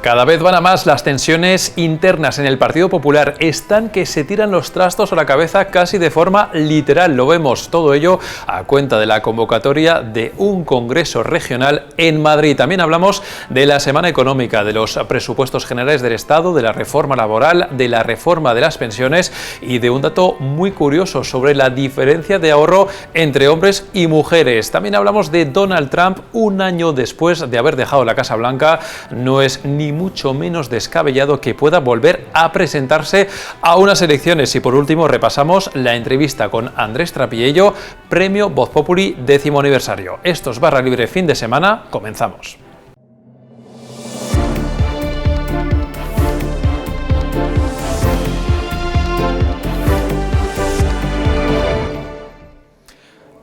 Cada vez van a más las tensiones internas en el Partido Popular. Están que se tiran los trastos a la cabeza casi de forma literal. Lo vemos todo ello a cuenta de la convocatoria de un congreso regional en Madrid. También hablamos de la semana económica, de los presupuestos generales del Estado, de la reforma laboral, de la reforma de las pensiones y de un dato muy curioso sobre la diferencia de ahorro entre hombres y mujeres. También hablamos de Donald Trump un año después de haber dejado la Casa Blanca. No es ni mucho menos descabellado que pueda volver a presentarse a unas elecciones. Y por último repasamos la entrevista con Andrés Trapiello, premio Voz Populi 10º aniversario. Esto es Barra Libre fin de semana, comenzamos.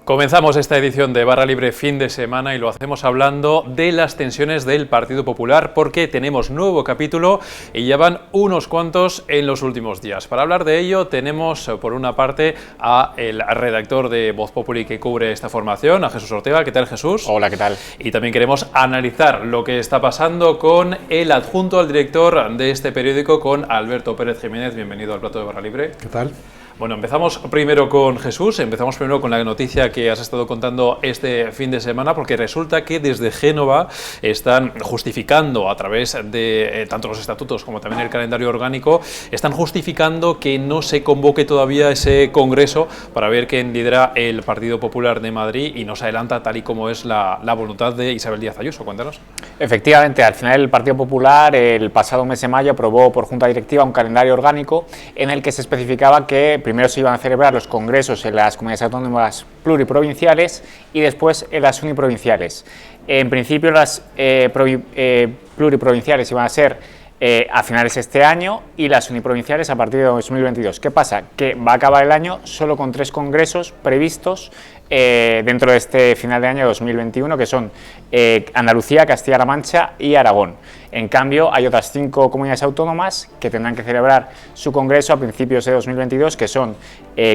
Comenzamos esta edición de Barra Libre fin de semana y lo hacemos hablando de las tensiones del Partido Popular porque tenemos nuevo capítulo y ya van unos cuantos en los últimos días. Para hablar de ello tenemos por una parte a el redactor de Voz Populi que cubre esta formación, a Jesús Ortega. ¿Qué tal, Jesús? Hola, ¿qué tal? Y también queremos analizar lo que está pasando con el adjunto al director de este periódico, con Alberto Pérez Jiménez. Bienvenido al plato de Barra Libre. ¿Qué tal? Bueno, empezamos primero con Jesús, empezamos primero con la noticia que has estado contando este fin de semana, porque resulta que desde Génova están justificando a través de tanto los estatutos como también el calendario orgánico, están justificando que no se convoque todavía ese congreso para ver quién lidera el Partido Popular de Madrid y nos adelanta tal y como es la voluntad de Isabel Díaz Ayuso. Cuéntanos. Efectivamente, al final el Partido Popular el pasado mes de mayo aprobó por Junta Directiva un calendario orgánico en el que se especificaba que primero se iban a celebrar los congresos en las comunidades autónomas pluriprovinciales y después en las uniprovinciales. En principio las pluriprovinciales iban a ser a finales de este año y las uniprovinciales a partir de 2022. ¿Qué pasa? Que va a acabar el año solo con 3 congresos previstos dentro de este final de año 2021, que son Andalucía, Castilla-La Mancha y Aragón. En cambio, hay otras 5 comunidades autónomas que tendrán que celebrar su congreso a principios de 2022, que son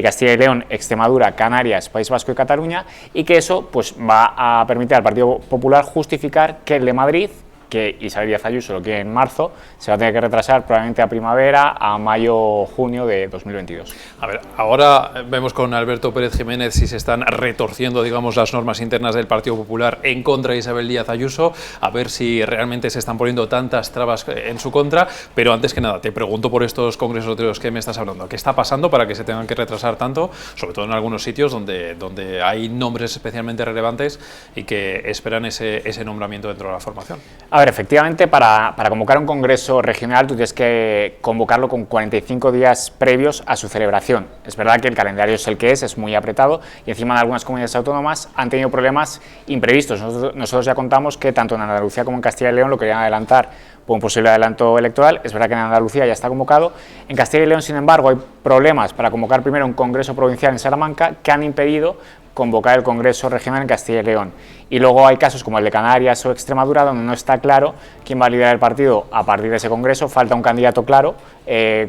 Castilla y León, Extremadura, Canarias, País Vasco y Cataluña, y que eso pues, va a permitir al Partido Popular justificar que el de Madrid, que Isabel Díaz Ayuso lo quiere en marzo, se va a tener que retrasar probablemente a primavera, a mayo o junio de 2022. A ver, ahora vemos con Alberto Pérez Jiménez si se están retorciendo, digamos, las normas internas del Partido Popular en contra de Isabel Díaz Ayuso, a ver si realmente se están poniendo tantas trabas en su contra, pero antes que nada, te pregunto por estos congresos de los que me estás hablando, ¿qué está pasando para que se tengan que retrasar tanto, sobre todo en algunos sitios donde hay nombres especialmente relevantes y que esperan ese nombramiento dentro de la formación? A ver, efectivamente, para convocar un congreso regional tú tienes que convocarlo con 45 días previos a su celebración. Es verdad que el calendario es el que es muy apretado y encima de algunas comunidades autónomas han tenido problemas imprevistos. Nosotros ya contamos que tanto en Andalucía como en Castilla y León lo querían adelantar por un posible adelanto electoral. Es verdad que en Andalucía ya está convocado. En Castilla y León, sin embargo, hay problemas para convocar primero un congreso provincial en Salamanca que han impedido convocar el Congreso Regional en Castilla y León. Y luego hay casos como el de Canarias o Extremadura, donde no está claro quién va a liderar el partido a partir de ese Congreso. Falta un candidato claro,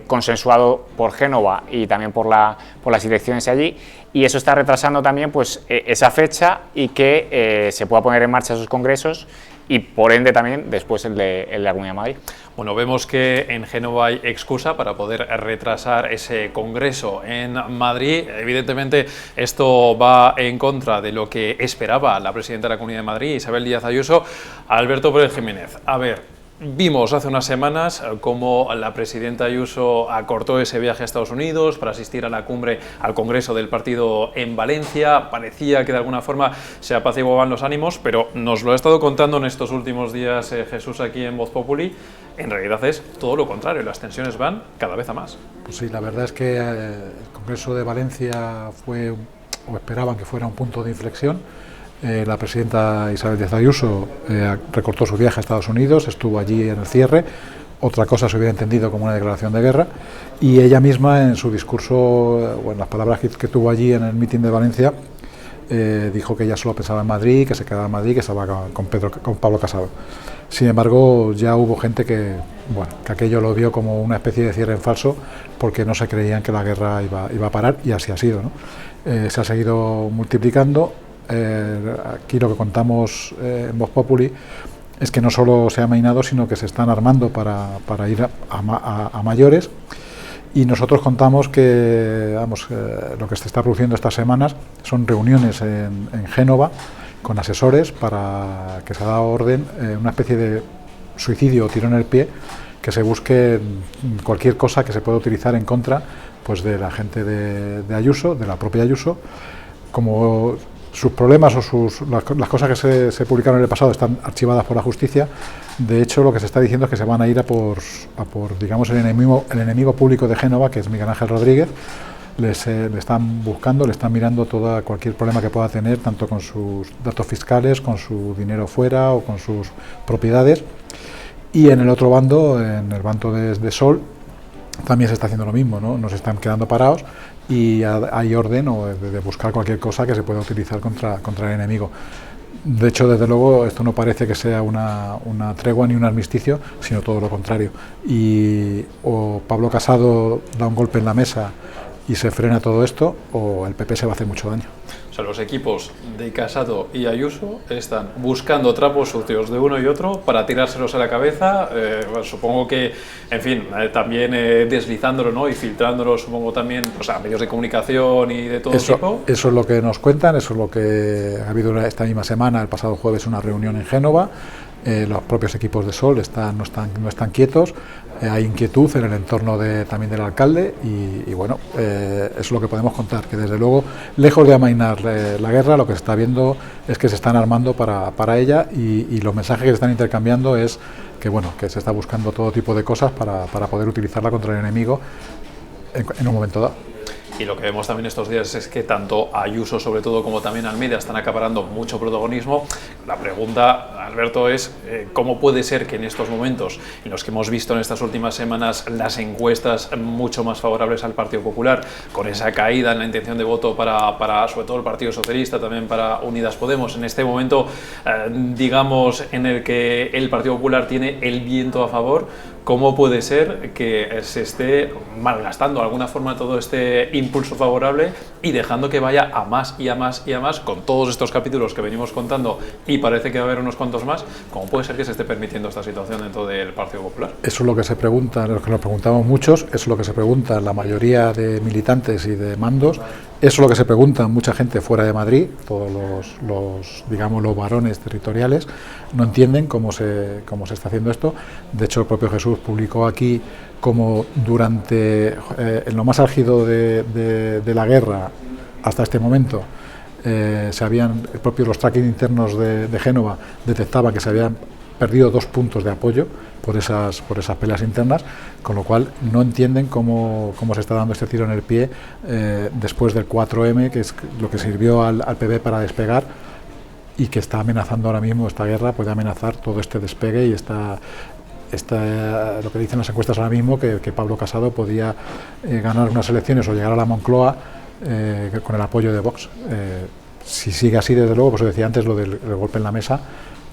consensuado por Génova y también por las elecciones allí. Y eso está retrasando también pues, esa fecha y que se pueda poner en marcha esos congresos y por ende también después el de la Comunidad de Madrid. Bueno, vemos que en Génova hay excusa para poder retrasar ese congreso en Madrid. Evidentemente, esto va en contra de lo que esperaba la presidenta de la Comunidad de Madrid, Isabel Díaz Ayuso. Alberto Pérez Jiménez, a ver, vimos hace unas semanas cómo la presidenta Ayuso acortó ese viaje a Estados Unidos para asistir a la cumbre, al Congreso del partido en Valencia. Parecía que de alguna forma se apaciguaban los ánimos, pero nos lo ha estado contando en estos últimos días Jesús aquí en Voz Populi. En realidad es todo lo contrario, las tensiones van cada vez a más. Pues sí, la verdad es que el Congreso de Valencia fue, o esperaban que fuera un punto de inflexión. La presidenta Isabel Díaz Ayuso recortó su viaje a Estados Unidos, estuvo allí en el cierre, otra cosa se hubiera entendido como una declaración de guerra, y ella misma en su discurso, o en las palabras que tuvo allí en el mitin de Valencia, dijo que ella solo pensaba en Madrid, que se quedaba en Madrid, que estaba con Pablo Casado. Sin embargo, ya hubo gente que aquello lo vio como una especie de cierre en falso, porque no se creían que la guerra iba a parar, y así ha sido, ¿no? Se ha seguido multiplicando. Aquí lo que contamos en Voz Populi es que no solo se ha amainado, sino que se están armando para ir a mayores. Y nosotros contamos que lo que se está produciendo estas semanas son reuniones en Génova con asesores para que se ha dado orden, una especie de suicidio o tiro en el pie, que se busque cualquier cosa que se pueda utilizar en contra pues de la gente de Ayuso, de la propia Ayuso. Como sus problemas o las cosas que se publicaron en el pasado están archivadas por la justicia, de hecho lo que se está diciendo es que se van a ir a por digamos, el enemigo público de Génova, que es Miguel Ángel Rodríguez. Le están buscando, le están mirando cualquier problema que pueda tener, tanto con sus datos fiscales, con su dinero fuera o con sus propiedades. Y en el otro bando, en el bando de Sol, también se está haciendo lo mismo, ¿no? Nos están quedando parados y hay orden de buscar cualquier cosa que se pueda utilizar contra el enemigo. De hecho, desde luego, esto no parece que sea una tregua ni un armisticio, sino todo lo contrario. Y o Pablo Casado da un golpe en la mesa y se frena todo esto, o el PP se va a hacer mucho daño. O sea, los equipos de Casado y Ayuso están buscando trapos sucios de uno y otro para tirárselos a la cabeza, bueno, supongo que, en fin, también deslizándolo, ¿no? Y filtrándolo, supongo también, pues, a medios de comunicación y de todo tipo. Eso es lo que nos cuentan, eso es lo que ha habido esta misma semana, el pasado jueves, una reunión en Génova. Los propios equipos de Sol no están quietos, hay inquietud en el entorno también del alcalde y bueno, eso es lo que podemos contar, que desde luego, lejos de amainar la guerra, lo que se está viendo es que se están armando para ella y los mensajes que se están intercambiando es que, bueno, que se está buscando todo tipo de cosas para poder utilizarla contra el enemigo en un momento dado. Y lo que vemos también estos días es que tanto Ayuso, sobre todo, como también Almeida están acaparando mucho protagonismo. La pregunta, Alberto, es ¿cómo puede ser que en estos momentos, en los que hemos visto en estas últimas semanas las encuestas mucho más favorables al Partido Popular, con esa caída en la intención de voto para sobre todo el Partido Socialista, también para Unidas Podemos, en este momento, digamos, en el que el Partido Popular tiene el viento a favor, ¿cómo puede ser que se esté malgastando de alguna forma todo este impulso favorable y dejando que vaya a más y a más y a más con todos estos capítulos que venimos contando y parece que va a haber unos cuantos más? ¿Cómo puede ser que se esté permitiendo esta situación dentro del Partido Popular? Eso es lo que se pregunta, lo que nos preguntamos muchos, eso es lo que se pregunta la mayoría de militantes y de mandos, eso es lo que se pregunta mucha gente fuera de Madrid, todos los varones territoriales, no entienden cómo se está haciendo esto. De hecho, el propio Jesús publicó aquí como durante en lo más álgido de la guerra hasta este momento los tracking internos de Génova detectaban que se habían perdido 2 puntos de apoyo por esas peleas internas, con lo cual no entienden cómo se está dando este tiro en el pie después del 4M, que es lo que sirvió al PP para despegar, y que está amenazando ahora mismo esta guerra, puede amenazar todo este despegue y lo que dicen las encuestas ahora mismo, que Pablo Casado podía ganar unas elecciones o llegar a la Moncloa con el apoyo de Vox. Si sigue así, desde luego, pues os decía antes lo del golpe en la mesa,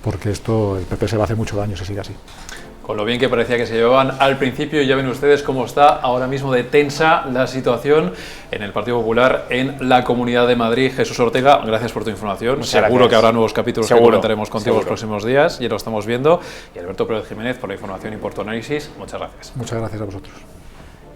porque el PP se va a hacer mucho daño si sigue así. Con lo bien que parecía que se llevaban al principio, ya ven ustedes cómo está ahora mismo de tensa la situación en el Partido Popular en la Comunidad de Madrid. Jesús Ortega, gracias por tu información. Muchas Seguro gracias. que habrá nuevos capítulos que comentaremos contigo los próximos días, y lo estamos viendo. Y Alberto Pérez Jiménez, por la información y por tu análisis. Muchas gracias. Muchas gracias a vosotros.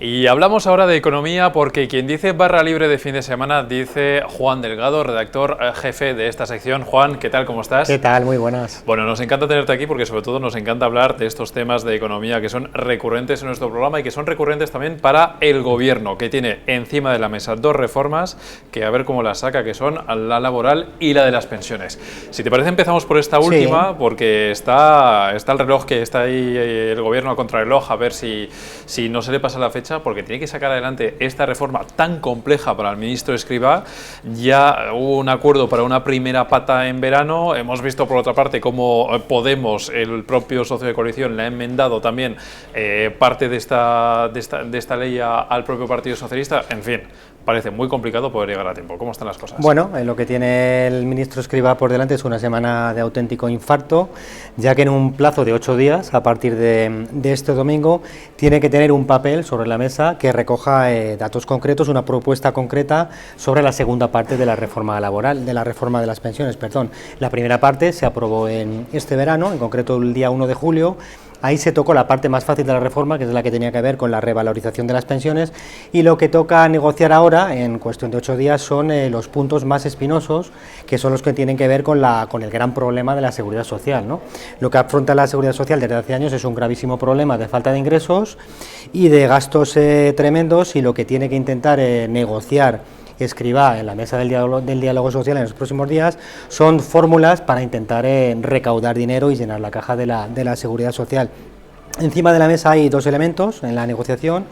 Y hablamos ahora de economía, porque quien dice barra libre de fin de semana dice Juan Delgado, redactor jefe de esta sección. Juan, ¿qué tal? ¿Cómo estás? ¿Qué tal? Muy buenas. Bueno, nos encanta tenerte aquí porque sobre todo nos encanta hablar de estos temas de economía que son recurrentes en nuestro programa y que son recurrentes también para el gobierno, que tiene encima de la mesa 2 reformas que a ver cómo las saca, que son la laboral y la de las pensiones. Si te parece, empezamos por esta última, porque está el reloj, que está ahí el gobierno a contrarreloj, a ver si no se le pasa la fecha, porque tiene que sacar adelante esta reforma tan compleja para el ministro Escrivá. Ya hubo un acuerdo para una primera pata en verano. Hemos visto, por otra parte, cómo Podemos, el propio socio de coalición, le ha enmendado también parte de esta ley al propio Partido Socialista. En fin, parece muy complicado poder llegar a tiempo. ¿Cómo están las cosas? Bueno, lo que tiene el ministro Escrivá por delante es una semana de auténtico infarto, ya que en un plazo de 8 días, a partir de este domingo, tiene que tener un papel sobre la mesa que recoja datos concretos, una propuesta concreta sobre la segunda parte de la reforma laboral, de la reforma de las pensiones, perdón. La primera parte se aprobó en este verano, en concreto el día 1 de julio. Ahí se tocó la parte más fácil de la reforma, que es la que tenía que ver con la revalorización de las pensiones, y lo que toca negociar ahora, en cuestión de 8 días, son los puntos más espinosos, que son los que tienen que ver con el gran problema de la seguridad social, ¿no? Lo que afronta la seguridad social desde hace años es un gravísimo problema de falta de ingresos y de gastos tremendos, y lo que tiene que intentar negociar Escrivá en la mesa del diálogo social en los próximos días son fórmulas para intentar recaudar dinero y llenar la caja de la seguridad social. Encima de la mesa hay dos elementos en la negociación.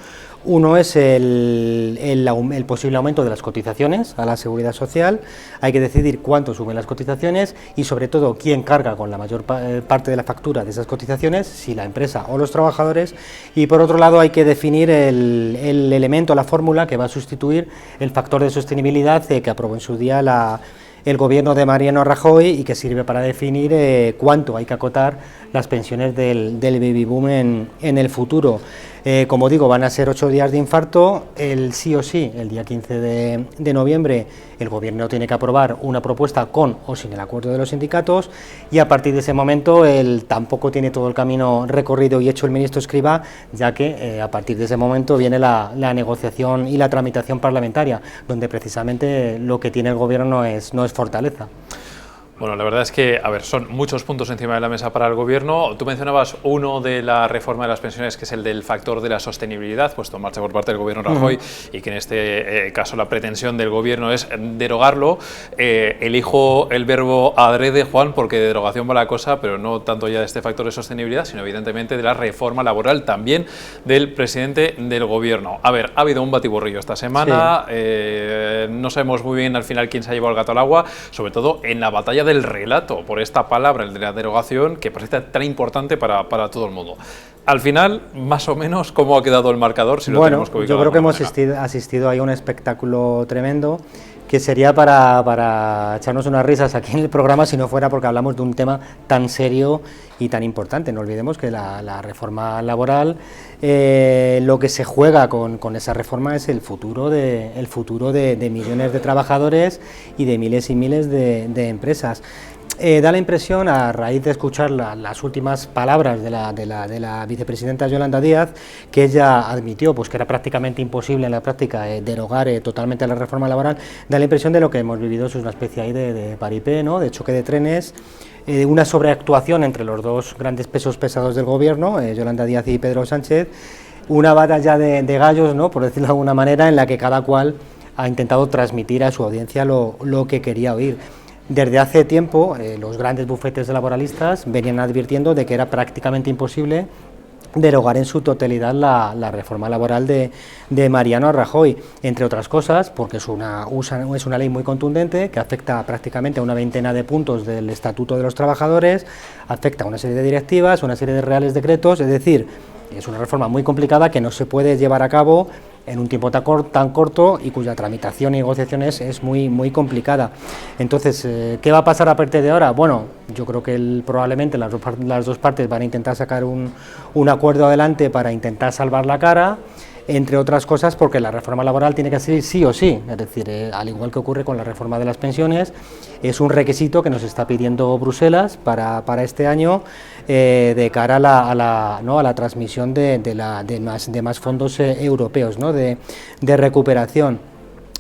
Uno es el posible aumento de las cotizaciones a la seguridad social. Hay que decidir cuánto suben las cotizaciones y, sobre todo, quién carga con la mayor parte de la factura de esas cotizaciones, si la empresa o los trabajadores. Y, por otro lado, hay que definir el elemento, la fórmula que va a sustituir el factor de sostenibilidad que aprobó en su día el gobierno de Mariano Rajoy y que sirve para definir cuánto hay que acotar las pensiones del baby boom en el futuro. Como digo, van a ser 8 días de infarto. El sí o sí, el día 15 de noviembre, el gobierno tiene que aprobar una propuesta con o sin el acuerdo de los sindicatos, y a partir de ese momento tampoco tiene todo el camino recorrido y hecho el ministro Escrivá, ya que a partir de ese momento viene la negociación y la tramitación parlamentaria, donde precisamente lo que tiene el gobierno no es fortaleza. Bueno, la verdad es que, a ver, son muchos puntos encima de la mesa para el Gobierno. Tú mencionabas uno de la reforma de las pensiones, que es el del factor de la sostenibilidad, puesto en marcha por parte del Gobierno Rajoy, y que en este caso la pretensión del Gobierno es derogarlo. Elijo el verbo adrede, Juan, porque de derogación va la cosa, pero no tanto ya de este factor de sostenibilidad, sino evidentemente de la reforma laboral también del presidente del Gobierno. A ver, ha habido un batiburrillo esta semana, sí. No sabemos muy bien al final quién se ha llevado el gato al agua, sobre todo en la batalla del relato por esta palabra, el de la derogación, que parece tan importante para todo el mundo. Al final, más o menos, ¿cómo ha quedado el marcador? Si lo tenemos que ubicar. Yo creo que hemos asistido a un espectáculo tremendo, que sería para echarnos unas risas aquí en el programa si no fuera porque hablamos de un tema tan serio y tan importante. No olvidemos que la reforma laboral, lo que se juega con esa reforma es el futuro de millones de trabajadores y de miles y miles de empresas. Da la impresión, a raíz de escuchar las últimas palabras de la vicepresidenta Yolanda Díaz, que ella admitió pues que era prácticamente imposible en la práctica derogar totalmente la reforma laboral. Da la impresión de lo que hemos vivido es una especie ahí de paripé, ¿no?, de choque de trenes, una sobreactuación entre los dos grandes pesos pesados del gobierno, Yolanda Díaz y Pedro Sánchez, una batalla de gallos, ¿no?, por decirlo de alguna manera, en la que cada cual ha intentado transmitir a su audiencia lo que quería oír. Desde hace tiempo, los grandes bufetes laboralistas venían advirtiendo de que era prácticamente imposible derogar en su totalidad la reforma laboral de Mariano Rajoy, entre otras cosas, porque es una ley muy contundente que afecta prácticamente a una veintena de puntos del Estatuto de los Trabajadores, afecta a una serie de directivas, una serie de reales decretos, es decir, es una reforma muy complicada que no se puede llevar a cabo en un tiempo tan corto y cuya tramitación y negociación es muy complicada. Entonces, ¿qué va a pasar a partir de ahora? Bueno, yo creo que probablemente las dos partes van a intentar sacar un acuerdo adelante para intentar salvar la cara, entre otras cosas porque la reforma laboral tiene que ser sí o sí, es decir, al igual que ocurre con la reforma de las pensiones, es un requisito que nos está pidiendo Bruselas para este año, de cara a la transmisión de más fondos europeos, ¿no?, de recuperación.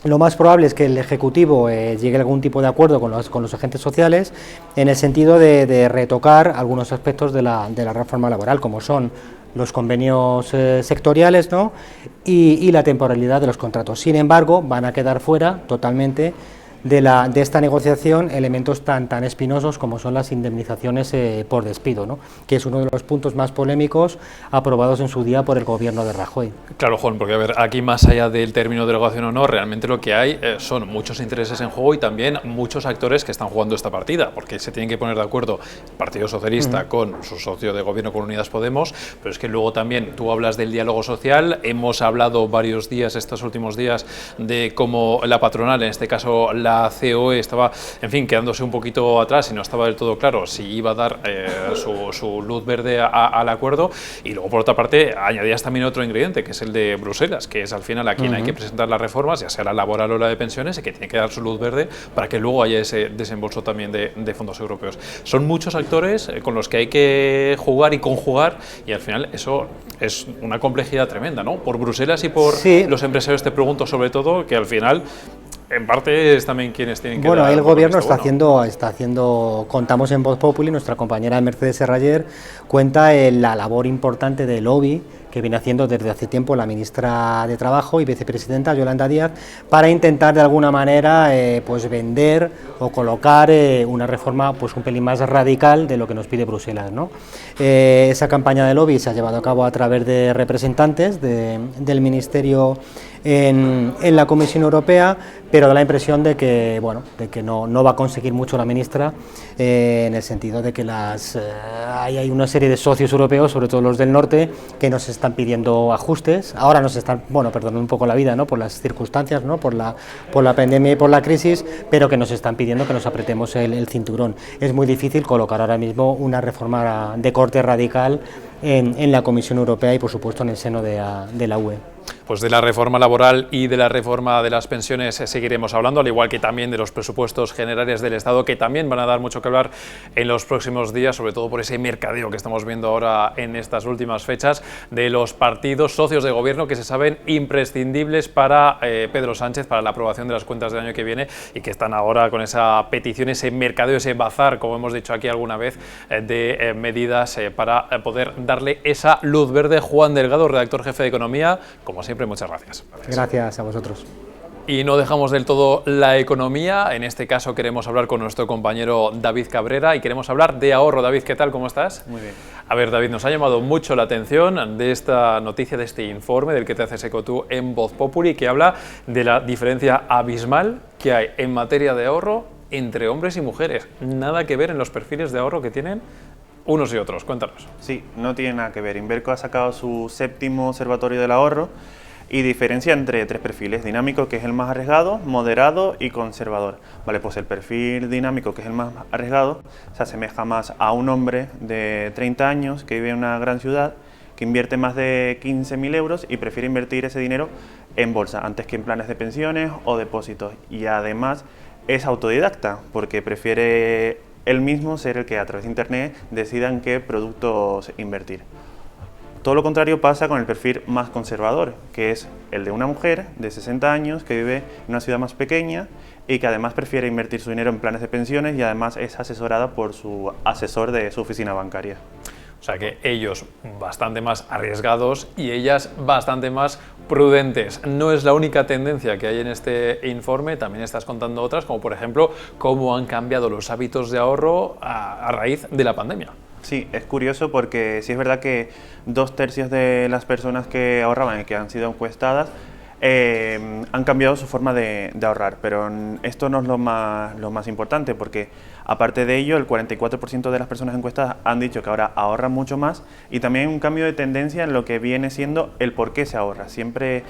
Lo más probable es que el Ejecutivo llegue a algún tipo de acuerdo con los agentes sociales en el sentido de retocar algunos aspectos de la reforma laboral, como son los convenios sectoriales, ¿no?, y la temporalidad de los contratos. Sin embargo, van a quedar fuera totalmente de esta negociación elementos tan espinosos como son las indemnizaciones por despido, ¿no? Que es uno de los puntos más polémicos aprobados en su día por el gobierno de Rajoy. Claro, Juan, porque a ver, aquí más allá del término derogación o no, realmente lo que hay son muchos intereses en juego y también muchos actores que están jugando esta partida, porque se tienen que poner de acuerdo el Partido Socialista con su socio de gobierno, con Unidas Podemos, pero es que luego también tú hablas del diálogo social, hemos hablado varios días, estos últimos días, de cómo la patronal, en este caso la COE, estaba, en fin, quedándose un poquito atrás y no estaba del todo claro si iba a dar su luz verde al acuerdo, y luego por otra parte añadías también otro ingrediente, que es el de Bruselas, que es al final a quien hay que presentar las reformas, ya sea la laboral o la de pensiones, y que tiene que dar su luz verde para que luego haya ese desembolso también de fondos europeos. Son muchos actores con los que hay que jugar y conjugar, y al final eso es una complejidad tremenda, ¿no? Por Bruselas y por los empresarios, te pregunto sobre todo, que al final en parte es también quienes tienen que dar. Bueno, el gobierno está bueno. haciendo, contamos en Voz Populi, nuestra compañera Mercedes Serraller cuenta la labor importante de lobby que viene haciendo desde hace tiempo la ministra de Trabajo y vicepresidenta Yolanda Díaz para intentar de alguna manera pues vender o colocar una reforma pues un pelín más radical de lo que nos pide Bruselas, ¿no? Esa campaña de lobby se ha llevado a cabo a través de representantes del Ministerio en la Comisión Europea, pero da la impresión de que, bueno, de que no va a conseguir mucho la ministra, en el sentido de que hay una serie de socios europeos, sobre todo los del norte, que nos están pidiendo ajustes. Ahora nos están, bueno, perdonando un poco la vida, ¿no?, por las circunstancias, ¿no?, por la pandemia y por la crisis, pero que nos están pidiendo que nos apretemos el cinturón. Es muy difícil colocar ahora mismo una reforma de corte radical en la Comisión Europea y, por supuesto, en el seno de la UE. Pues de la reforma laboral y de la reforma de las pensiones seguiremos hablando, al igual que también de los presupuestos generales del Estado, que también van a dar mucho que hablar en los próximos días, sobre todo por ese mercadeo que estamos viendo ahora en estas últimas fechas, de los partidos socios de gobierno que se saben imprescindibles para Pedro Sánchez, para la aprobación de las cuentas del año que viene, y que están ahora con esa petición, ese mercadeo, ese bazar, como hemos dicho aquí alguna vez, de medidas para poder darle esa luz verde. Juan Delgado, redactor jefe de Economía, como siempre, muchas gracias. Gracias a vosotros. Y no dejamos del todo la economía, en este caso queremos hablar con nuestro compañero David Cabrera y queremos hablar de ahorro. David, ¿qué tal? ¿Cómo estás? Muy bien. A ver, David, nos ha llamado mucho la atención de esta noticia, de este informe del que te haces eco tú en Voz Populi, que habla de la diferencia abismal que hay en materia de ahorro entre hombres y mujeres. Nada que ver en los perfiles de ahorro que tienen unos y otros. Cuéntanos. Sí, no tiene nada que ver. Inverco ha sacado su 7º observatorio del ahorro y diferencia entre 3 perfiles: dinámico, que es el más arriesgado, moderado y conservador. Vale, pues el perfil dinámico, que es el más arriesgado, se asemeja más a un hombre de 30 años que vive en una gran ciudad, que invierte más de 15.000 euros y prefiere invertir ese dinero en bolsa antes que en planes de pensiones o depósitos. Y además es autodidacta porque prefiere él mismo ser el que a través de internet decida en qué productos invertir. Todo lo contrario pasa con el perfil más conservador, que es el de una mujer de 60 años que vive en una ciudad más pequeña y que además prefiere invertir su dinero en planes de pensiones y además es asesorada por su asesor de su oficina bancaria. O sea que ellos bastante más arriesgados y ellas bastante más prudentes. No es la única tendencia que hay en este informe, también estás contando otras, como por ejemplo cómo han cambiado los hábitos de ahorro a raíz de la pandemia. Sí, es curioso porque sí es verdad que 2/3 de las personas que ahorraban y que han sido encuestadas han cambiado su forma de ahorrar, pero esto no es lo más importante, porque aparte de ello el 44% de las personas encuestadas han dicho que ahora ahorran mucho más, y también hay un cambio de tendencia en lo que viene siendo el por qué se ahorra. Siempre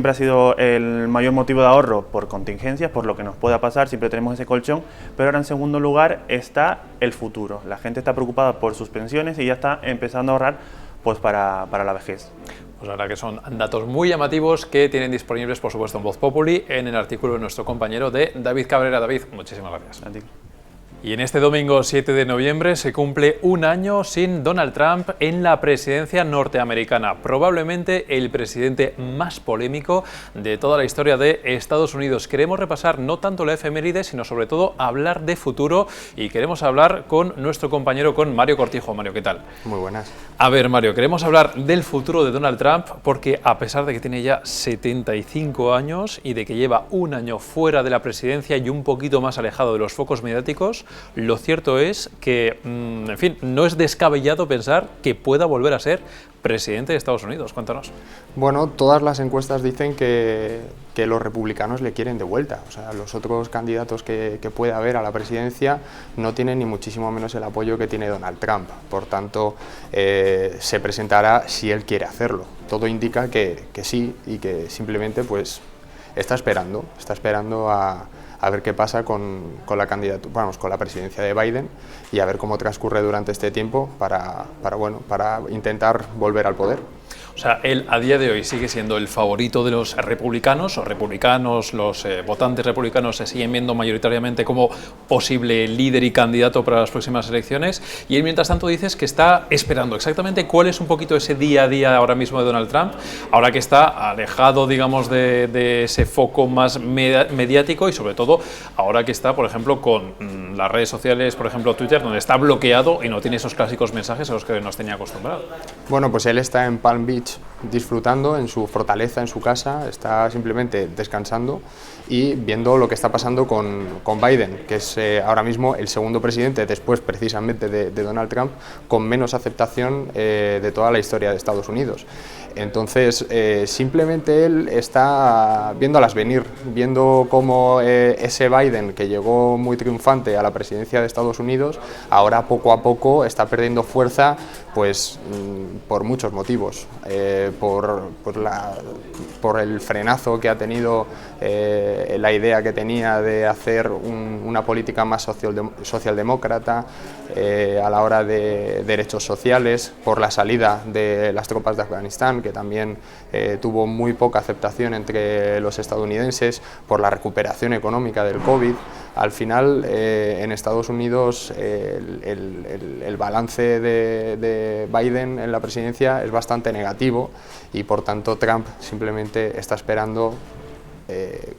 ha sido el mayor motivo de ahorro por contingencias, por lo que nos pueda pasar, siempre tenemos ese colchón, pero ahora en segundo lugar está el futuro. La gente está preocupada por sus pensiones y ya está empezando a ahorrar pues para la vejez. Pues la verdad que son datos muy llamativos que tienen disponibles, por supuesto, en Voz Populi, en el artículo de nuestro compañero David Cabrera. David, muchísimas gracias. A ti. Y en este domingo 7 de noviembre se cumple un año sin Donald Trump en la presidencia norteamericana, probablemente el presidente más polémico de toda la historia de Estados Unidos. Queremos repasar no tanto la efeméride, sino sobre todo hablar de futuro, y queremos hablar con nuestro compañero, con Mario Cortijo. Mario, ¿qué tal? Muy buenas. A ver, Mario, queremos hablar del futuro de Donald Trump porque, a pesar de que tiene ya 75 años y de que lleva un año fuera de la presidencia y un poquito más alejado de los focos mediáticos, lo cierto es que, en fin, no es descabellado pensar que pueda volver a ser presidente de Estados Unidos. Cuéntanos. Bueno, todas las encuestas dicen que los republicanos le quieren de vuelta. O sea, los otros candidatos que puede haber a la presidencia no tienen ni muchísimo menos el apoyo que tiene Donald Trump. Por tanto, se presentará si él quiere hacerlo. Todo indica que sí, y que simplemente pues está esperando a ver qué pasa con la candidatura, vamos, con la presidencia de Biden, y a ver cómo transcurre durante este tiempo para intentar volver al poder. O sea, él a día de hoy sigue siendo el favorito de los republicanos, los votantes republicanos se siguen viendo mayoritariamente como posible líder y candidato para las próximas elecciones, y él mientras tanto dices que está esperando. Exactamente cuál es un poquito ese día a día ahora mismo de Donald Trump, ahora que está alejado, digamos, de ese foco más mediático, y sobre todo ahora que está, por ejemplo, con las redes sociales, por ejemplo Twitter, donde está bloqueado y no tiene esos clásicos mensajes a los que nos tenía acostumbrado. Bueno, pues él está en Palm Beach disfrutando en su fortaleza, en su casa, está simplemente descansando y viendo lo que está pasando con Biden, que es ahora mismo el segundo presidente, después precisamente de Donald Trump, con menos aceptación de toda la historia de Estados Unidos. Entonces, simplemente él está viéndolas venir, viendo cómo ese Biden, que llegó muy triunfante a la presidencia de Estados Unidos, ahora poco a poco está perdiendo fuerza, pues por muchos motivos, por el frenazo que ha tenido la idea que tenía de hacer una política más socialdemócrata a la hora de derechos sociales, por la salida de las tropas de Afganistán, que también tuvo muy poca aceptación entre los estadounidenses, por la recuperación económica del COVID. Al final, en Estados Unidos, el balance de Biden en la presidencia es bastante negativo, y por tanto Trump simplemente está esperando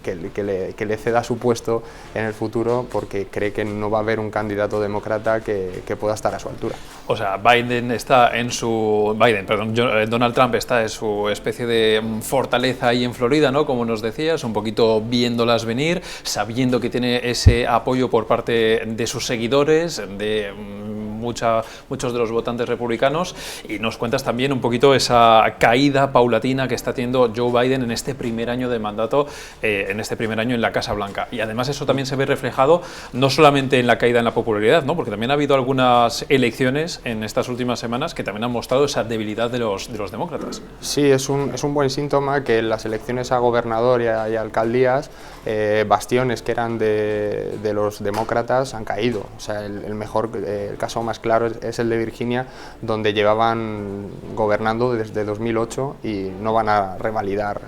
que le ceda su puesto en el futuro, porque cree que no va a haber un candidato demócrata que pueda estar a su altura. O sea, Donald Trump está en su especie de fortaleza ahí en Florida, ¿no? Como nos decías, un poquito viéndolas venir, sabiendo que tiene ese apoyo por parte de sus seguidores, de muchos de los votantes republicanos, y nos cuentas también un poquito esa caída paulatina que está teniendo Joe Biden en este primer año de mandato, en este primer año en la Casa Blanca. Y además eso también se ve reflejado no solamente en la caída en la popularidad, ¿no? Porque también ha habido algunas elecciones en estas últimas semanas que también han mostrado esa debilidad de los demócratas. Sí, es un buen síntoma que en las elecciones a gobernador y a alcaldías, bastiones que eran de los demócratas han caído. O sea, el caso más claro es el de Virginia, donde llevaban gobernando desde 2008 y no van a revalidar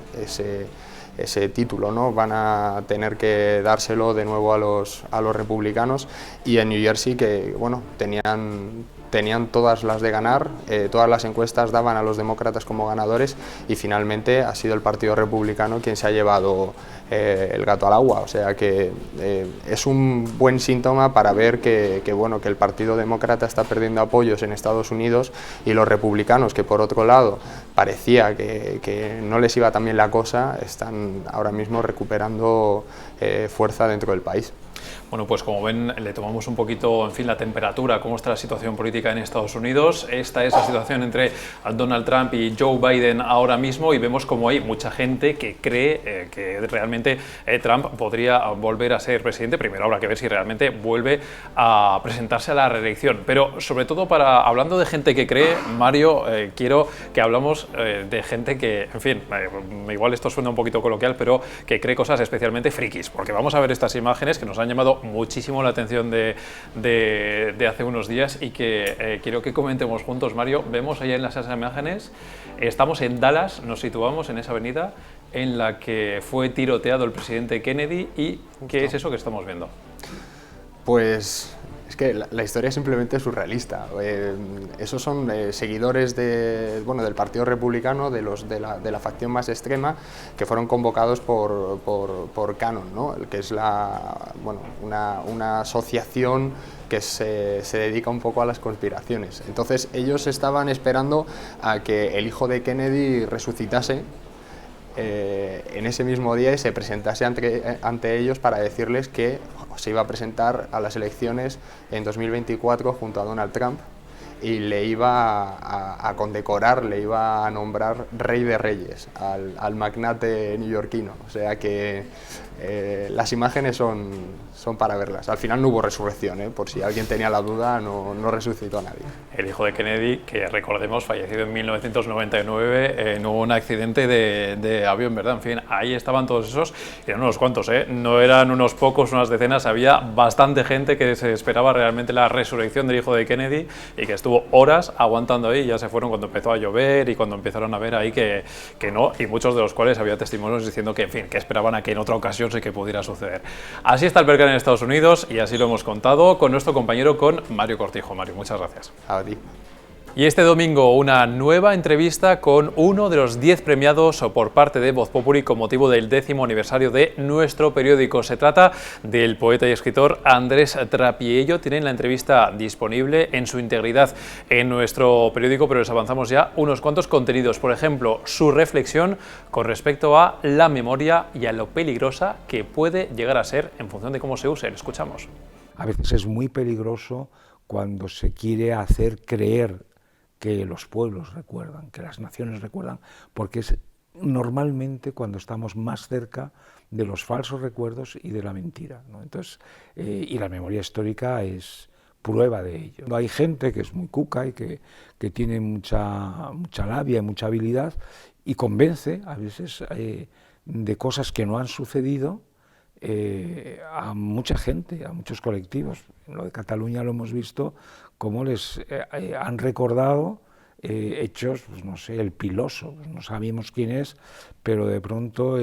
ese título, ¿no? Van a tener que dárselo de nuevo a los republicanos. Y en New Jersey, que bueno, tenían todas las de ganar, todas las encuestas daban a los demócratas como ganadores, y finalmente ha sido el Partido Republicano quien se ha llevado el gato al agua. O sea que es un buen síntoma para ver que el Partido Demócrata está perdiendo apoyos en Estados Unidos, y los republicanos, que por otro lado parecía que no les iba tan bien la cosa, están ahora mismo recuperando fuerza dentro del país. Bueno, pues como ven, le tomamos un poquito, en fin, la temperatura, cómo está la situación política en Estados Unidos. Esta es la situación entre Donald Trump y Joe Biden ahora mismo, y vemos como hay mucha gente que cree que realmente Trump podría volver a ser presidente. Primero habrá que ver si realmente vuelve a presentarse a la reelección. Pero sobre todo, hablando de gente que cree, Mario, quiero que hablamos de gente que, en fin, igual esto suena un poquito coloquial, pero que cree cosas especialmente frikis, porque vamos a ver estas imágenes que nos han llamado muchísimo la atención de hace unos días, y que quiero que comentemos juntos. Mario, vemos allá en las imágenes, estamos en Dallas, nos situamos en esa avenida en la que fue tiroteado el presidente Kennedy. ¿Y qué es eso que estamos viendo? Pues Es que la historia es simplemente surrealista. Esos son seguidores del Partido Republicano, de la facción más extrema, que fueron convocados por Canon, ¿no? Que es una asociación que se dedica un poco a las conspiraciones. Entonces ellos estaban esperando a que el hijo de Kennedy resucitase en ese mismo día y se presentase ante ellos para decirles que se iba a presentar a las elecciones en 2024 junto a Donald Trump y le iba a condecorar, le iba a nombrar rey de reyes al magnate neoyorquino. O sea que las imágenes son para verlas. Al final no hubo resurrección, por si alguien tenía la duda, no resucitó a nadie. El hijo de Kennedy, que recordemos, fallecido en 1999 en un accidente de avión, ¿verdad? En fin, ahí estaban todos esos, eran unos cuantos, no eran unos pocos, unas decenas, había bastante gente que se esperaba realmente la resurrección del hijo de Kennedy y que estuvo horas aguantando ahí, ya se fueron cuando empezó a llover y cuando empezaron a ver ahí que no, y muchos de los cuales había testimonios diciendo que, en fin, que esperaban a que en otra ocasión sí que pudiera suceder. Así está el Berkane en Estados Unidos y así lo hemos contado con nuestro compañero, con Mario Cortijo. Mario, muchas gracias. A ti. Y este domingo una nueva entrevista con uno de los 10 premiados por parte de Voz Populi con motivo del 10º aniversario de nuestro periódico. Se trata del poeta y escritor Andrés Trapiello. Tienen la entrevista disponible en su integridad en nuestro periódico, pero les avanzamos ya unos cuantos contenidos. Por ejemplo, su reflexión con respecto a la memoria y a lo peligrosa que puede llegar a ser en función de cómo se use. Escuchamos. A veces es muy peligroso cuando se quiere hacer creer que los pueblos recuerdan, que las naciones recuerdan, porque es normalmente cuando estamos más cerca de los falsos recuerdos y de la mentira, ¿no? Entonces, y la memoria histórica es prueba de ello. Hay gente que es muy cuca y que tiene mucha labia y mucha habilidad y convence a veces de cosas que no han sucedido a mucha gente, a muchos colectivos. En lo de Cataluña lo hemos visto, cómo les han recordado hechos, pues no sé, el Piloso, pues no sabíamos quién es, pero de pronto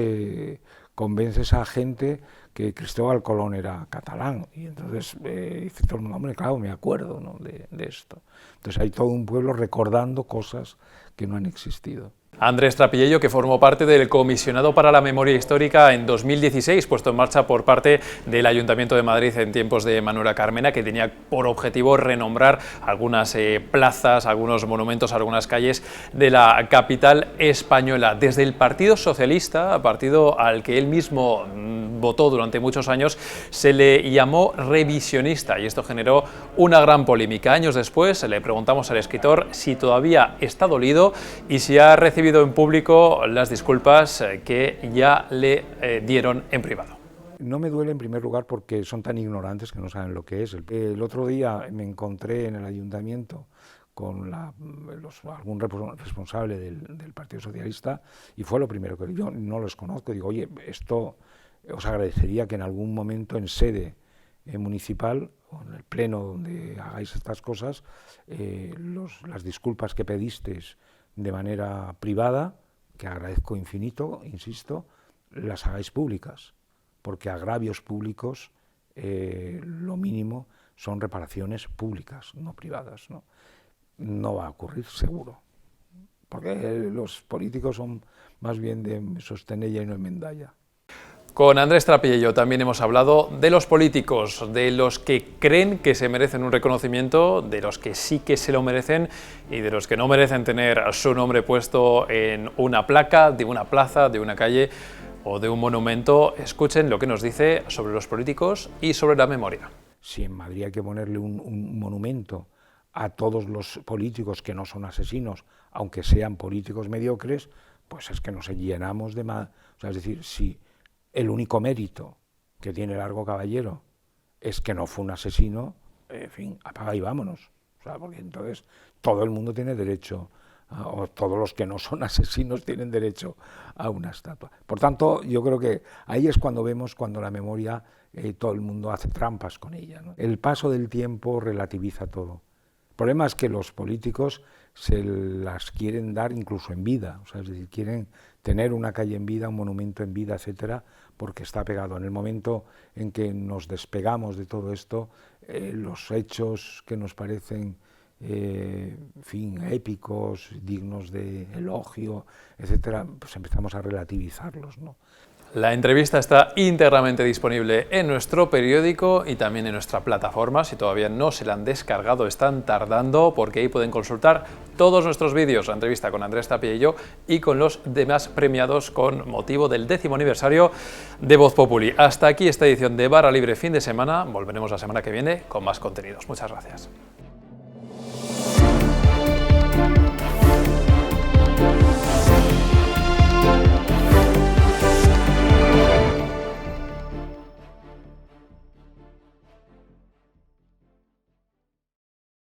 convences a gente que Cristóbal Colón era catalán, y entonces dice todo el mundo, hombre, claro, me acuerdo, ¿no?, de esto. Entonces hay todo un pueblo recordando cosas que no han existido. Andrés Trapiello, que formó parte del Comisionado para la Memoria Histórica en 2016, puesto en marcha por parte del Ayuntamiento de Madrid en tiempos de Manuela Carmena, que tenía por objetivo renombrar algunas plazas, algunos monumentos, algunas calles de la capital española. Desde el Partido Socialista, partido al que él mismo votó durante muchos años, se le llamó revisionista y esto generó una gran polémica. Años después le preguntamos al escritor si todavía está dolido y si ha recibido en público las disculpas que ya le dieron en privado. No me duele en primer lugar porque son tan ignorantes que no saben lo que es. El otro día me encontré en el ayuntamiento con algún responsable del Partido Socialista y fue lo primero que yo no los conozco. Digo, oye, esto os agradecería que en algún momento en sede municipal o en el pleno donde hagáis estas cosas, las disculpas que pedisteis de manera privada, que agradezco infinito, insisto, las hagáis públicas, porque agravios públicos lo mínimo son reparaciones públicas, no privadas, ¿no? No va a ocurrir seguro, porque los políticos son más bien de sostenella y no enmendalla. Con Andrés Trapiello también hemos hablado de los políticos, de los que creen que se merecen un reconocimiento, de los que sí que se lo merecen y de los que no merecen tener su nombre puesto en una placa, de una plaza, de una calle o de un monumento. Escuchen lo que nos dice sobre los políticos y sobre la memoria. Si en Madrid hay que ponerle un monumento a todos los políticos que no son asesinos, aunque sean políticos mediocres, pues es que nos llenamos de más. O sea, es decir, si el único mérito que tiene Largo Caballero es que no fue un asesino, en fin, apaga y vámonos. O sea, porque entonces todo el mundo tiene derecho, o todos los que no son asesinos tienen derecho a una estatua. Por tanto, yo creo que ahí es cuando vemos cuando la memoria, todo el mundo hace trampas con ella, ¿no? El paso del tiempo relativiza todo. El problema es que los políticos se las quieren dar incluso en vida, o sea, es decir, quieren tener una calle en vida, un monumento en vida, etcétera, porque está pegado. En el momento en que nos despegamos de todo esto, los hechos que nos parecen en fin, épicos, dignos de elogio, etcétera, pues empezamos a relativizarlos, ¿no? La entrevista está íntegramente disponible en nuestro periódico y también en nuestra plataforma. Si todavía no se la han descargado, están tardando, porque ahí pueden consultar todos nuestros vídeos, la entrevista con Andrés Tapia y yo, y con los demás premiados con motivo del 10º aniversario de Voz Populi. Hasta aquí esta edición de Barra Libre fin de semana. Volveremos la semana que viene con más contenidos. Muchas gracias.